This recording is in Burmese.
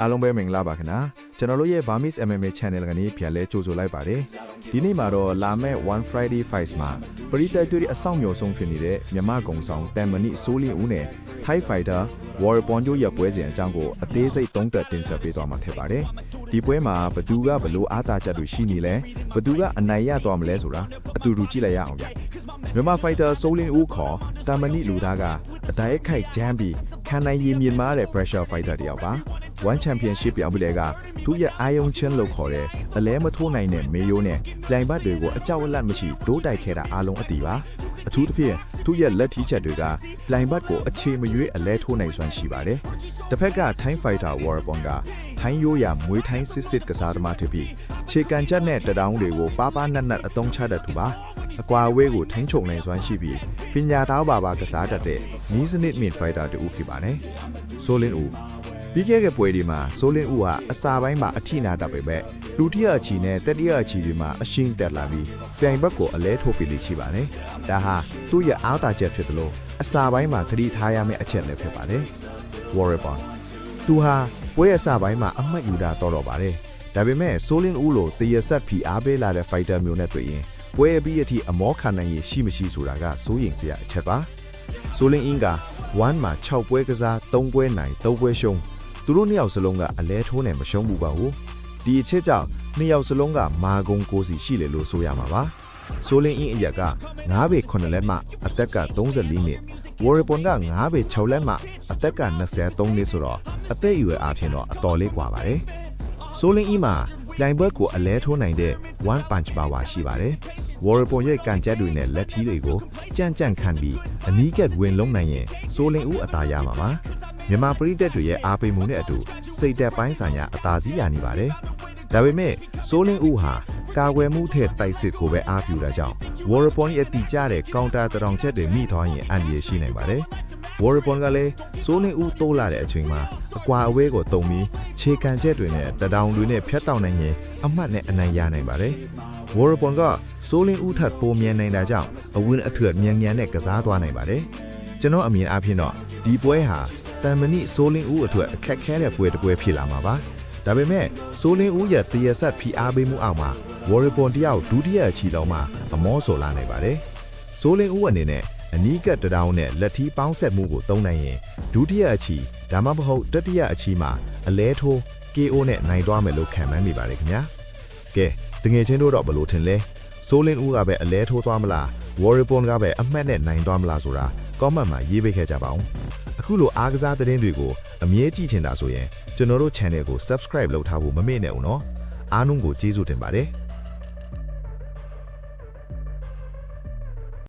အားလုံးပဲမင်္ဂလာပါခင်ဗျာကျွန်တော်တို့ရဲ့ Burmese MMA Channel ကနေပြန်လဲကြိုဆိုလိုက်ပါတယ်ဒီနေ့မှာတော့လာမယ့် One Friday Fights မှာပရိသတ်တွေအဆောင်မျိုးဆုံးဖြစ်နေတဲ့မြန်မာကုံဆောင်တန်မဏိစိုးလင်းဦးနဲ့ Thai Fighter Warrior Ponjo ရဲ့ပွဲစဉ်အကြောင်းကိုအသေးစိတ်သုံးသပ်တင်ဆက်ပေးသွားမှာဖြစ်ပါတယ်ဒီပွဲမှာဘသူကဘလို့အားသာချက်တွေရှိနေလဲဘသူကအနိုင်ရသွားမလဲဆိုတာအတူတူကြည့်လိုက်ရအောင်ဗျမြန်မာ Fighter စိုးလင်းဦးခေါ်တန်မဏိလူသားကအတိုက်ခိုက်ဂျမ်းပြီးခံနိုင်ရည်မြင့်မားတဲ့ Pressure Fighter တယောက်ပါOne Championship ပြောင်းပြီးတဲ့ကသူ့ရဲ့အာယုံချင်းလို့ခေါ်တဲ့အလဲမထိုးနိုင်တဲ့မေယိုးနဲ့ပြိုင်ဘတ်တွေကိုအကြောက်အလန့်မရှိဒိုးတိုက်ခဲတာအားလုံးအတီးပါအထူးသဖြင့်သူ့ရဲ့လက်ထီးချက်တွေကပြိုင်ဘတ်ကိုအခြေမရွေးအလဲထိုးနိုင်စွမ်းရှိပါတယ်တစ်ဖက်က Thai Fighter Warrior Pon ကထိုင်းရိုးရာမွေးထိုင်းစစ်ကစားသမားဖြစ်ပြီးခြေကန်ချက်နဲ့တတောင်းတွေကိုပါပါနတ်နတ်အသုံးချတတ်သူပါအကွာအဝေးကိုထိန်းချုပ်နိုင်စွမ်းရှိပြီးပညာသားပါကစားတတ်တဲ့နီးစနစ်မင်ဖိုက်တာတူဖြစ်ပါတယ်ဆိုလင်းဦးပြီးခဲ့တဲ့ပွဲဒီမှာဆိုလင်းဦးဟာအစာပိုင်းမှာအထိနာတတ်ပေမဲ့လူတိယအချီနဲ့တတိယအချီတွေမှာအရှင်းတက်လာပြီးပြိုင်ဘက်ကိုအလဲထိုးပြီးလိရှိပါတယ်။ဒါဟာသူ့ရဲ့အားသာချက်ဖြစ်တယ်လို့အစာပိုင်းမှာသတိထားရမယ့်အချက်လည်းဖြစ်ပါတယ်။ Warrior Pon သူဟာပွဲအစာပိုင်းမှာအမှတ်ယူတာတော်ပါတယ်။ဒါပေမဲ့ဆိုလင်းဦးလိုတရဆက်ဖီအားပေးလာတဲ့ fighter မျိုးနဲ့တွေ့ရင်ပွဲအပြီးအထိအမောခံနိုင်ရရှိမရှိဆိုတာကစိုးရိမ်စရာအချက်ပါ။ဆိုလင်းအင်းက1မှာ6ပွဲကစား3ပွဲနိုင်3ပွဲရှုံးသူတို့နှစ်ယောက်စလုံးကအလဲထိုးနဲ့မရှုံးဘူးပါဘူးဒီအချက်ကြောင့်နှစ်ယောက်စလုံးကမာကုံကိုစီရှိလေလို့ဆိုရမှာပါဆိုလင်းအင်းအရက်က9ပေ9လက်မှအသက်က34နှစ်ဝေါ်ရပွန်က9ပေ6လက်မှအသက်က23နှစ်ဆိုတော့အသက်အရွယ်အားဖြင့်တော့အတော်လေးกว่าပါတယ်ဆိုလင်းအင်းမှာပြိုင်ဘက်ကိုအလဲထိုးနိုင်တဲ့ one punch power ရှိပါတယ်ဝေါ်ရပွန်ရဲ့ကန်ချက်တွေနဲ့လက်ထီးတွေကိုကြန့်ခံပြီးအနီးကပ်ဝင်လုံးနိုင်ရင်ဆိုလင်းဦးအသာရမှာပါမြန်မာပရိသတ်တွေရဲ့အားပေးမှုနဲ့အတူစိတ်သက်ပိုင်းဆိုင်ရာအသာစီးရနေပါတယ်။ဒါပေမဲ့ဆိုလင်းဦးဟာကာကွယ်မှုထက်တိုက်စစ်ကိုပဲအားပြုတာကြောင့် Warrior Pon ရဲ့တီကျတဲ့ကောင်တာတောင်ချက်တွေမိသွားရင်အန္တရာယ်ရှိနိုင်ပါတယ်။ Warrior Pon ကလည်းဆိုလင်းဦးတိုးလာတဲ့အချိန်မှာအကွာအဝေးကိုတုံပြီးခြေကန်ချက်တွေနဲ့တတောင်တွေနဲ့ဖျက်တောက်နိုင်ရင်အမှတ်နဲ့အနိုင်ရနိုင်ပါတယ်။ Warrior Pon ကဆိုလင်းဦးထပ်ပိုမြန်နိုင်တာကြောင့်အဝင်းအထက်မြန်နဲ့ကစားသွားနိုင်ပါတယ်။ကျွန်တော်အမြင်အားဖြင့်တော့ဒီပွဲဟာတန်မဏိဆိုလင်းဦးအတွက်အခက်ခဲတဲ့ပွဲတစ်ပွဲဖြစ်လာမှာပါဒါပေမဲ့ဆိုလင်းဦးရဲ့တရဆက်ဖီအားပေးမှုအောက်မှာ Warrior Pon တယောက်ဒုတိယအချီလောက်မှအမောဆိုလာနိုင်ပါတယ်ဆိုလင်းဦးအနေနဲ့အနီးကပ်တတောင်းနဲ့လက်ထီးပေါင်းဆက်မှုကိုသုံးနိုင်ရင်ဒုတိယအချီဒါမှမဟုတ်တတိယအချီမှာအလဲထိုး KO နဲ့နိုင်သွားမယ်လို့ခံမှန်းနေပါတယ်ခင်ဗျာကဲတငယ်ချင်းတို့တော့ဘယ်လိုထင်လဲဆိုလင်းဦးကပဲအလဲထိုးသွားမလား Warrior Pon ကပဲအမှတ်နဲ့နိုင်သွားမလားဆိုတာ comment မှာရေးပေးခဲ့ကြပါဦးအခုလိုအားကစားသတင်းတွေကိုအမြဲကြည့်ချင်တာဆိုရင်ကျွန်တော်တို့ channel ကို subscribe လုပ်ထားဖို့မမေ့နဲ့ဦးနော်အားလုံးကိုကျေးဇူးတင်ပါတယ်